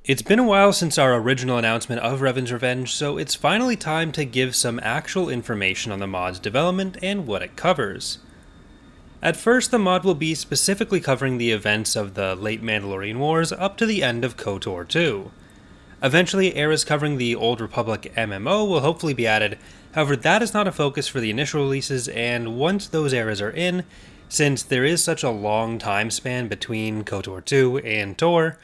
It's been a while since our original announcement of REVAN'S Revenge, so it's finally time to give some actual information on the mod's development and what it covers. At first, the mod will be specifically covering the events of the late Mandalorian Wars up to the end of KOTOR 2. Eventually, eras covering the Old Republic MMO will hopefully be added, however that is not a focus for the initial releases, and once those eras are in, since there is such a long time span between KOTOR 2 and Tor,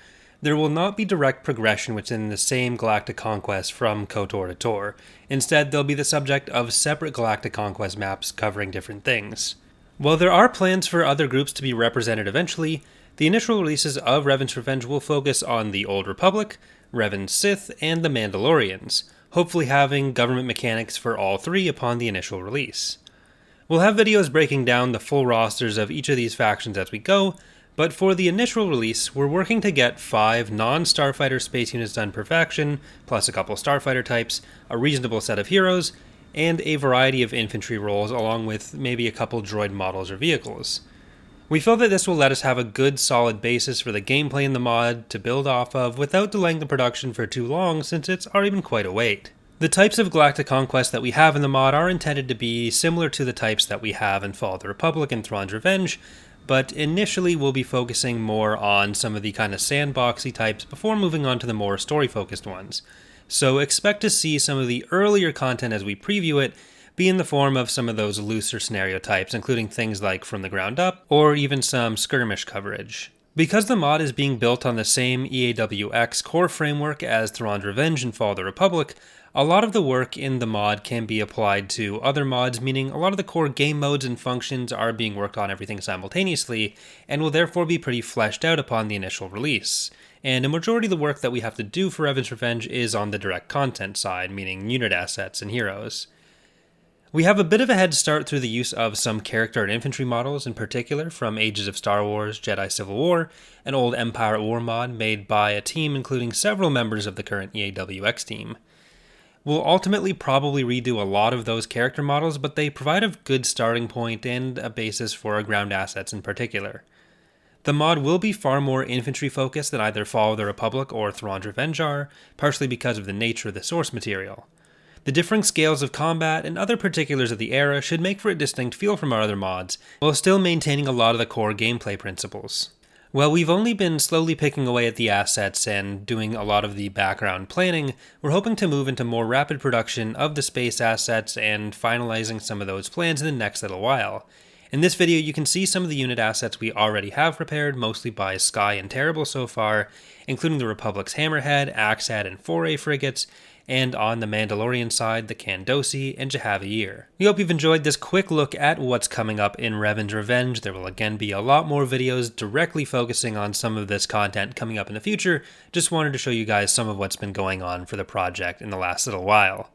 there will not be direct progression within the same galactic conquest from KOTOR to Tor. Instead, they'll be the subject of separate galactic conquest maps covering different things. While there are plans for other groups to be represented eventually, the initial releases of REVAN'S Revenge will focus on the Old Republic, REVAN'S Sith, and the Mandalorians, hopefully having government mechanics for all three upon the initial release. We'll have videos breaking down the full rosters of each of these factions as we go, but for the initial release, we're working to get 5 non-Starfighter space units done per faction, plus a couple Starfighter types, a reasonable set of heroes, and a variety of infantry roles along with maybe a couple droid models or vehicles. We feel that this will let us have a good solid basis for the gameplay in the mod to build off of without delaying the production for too long since it's already been quite a wait. The types of Galactic Conquest that we have in the mod are intended to be similar to the types that we have in Fall of the Republic and Thrawn's Revenge, but initially we'll be focusing more on some of the kind of sandboxy types before moving on to the more story-focused ones. So expect to see some of the earlier content as we preview it be in the form of some of those looser scenario types, including things like From the Ground Up, or even some skirmish coverage. Because the mod is being built on the same EAWX core framework as Thrawn's Revenge and Fall of the Republic, a lot of the work in the mod can be applied to other mods, meaning a lot of the core game modes and functions are being worked on everything simultaneously, and will therefore be pretty fleshed out upon the initial release. And a majority of the work that we have to do for REVAN'S Revenge is on the direct content side, meaning unit assets and heroes. We have a bit of a head start through the use of some character and infantry models, in particular from Ages of Star Wars, Jedi Civil War, an old Empire at War mod made by a team including several members of the current EAWX team. We'll ultimately probably redo a lot of those character models, but they provide a good starting point and a basis for our ground assets in particular. The mod will be far more infantry focused than either Fall of the Republic or Thrawn's Revenge are, partially because of the nature of the source material. The differing scales of combat and other particulars of the era should make for a distinct feel from our other mods, while still maintaining a lot of the core gameplay principles. While we've only been slowly picking away at the assets and doing a lot of the background planning, we're hoping to move into more rapid production of the space assets and finalizing some of those plans in the next little while. In this video you can see some of the unit assets we already have prepared, mostly by Sky and Terrible so far, including the Republic's Hammerhead, Axehead, and Foray frigates, and on the Mandalorian side, the Kandosi and Jahavier. We hope you've enjoyed this quick look at what's coming up in REVAN'S Revenge. There will again be a lot more videos directly focusing on some of this content coming up in the future. Just wanted to show you guys some of what's been going on for the project in the last little while.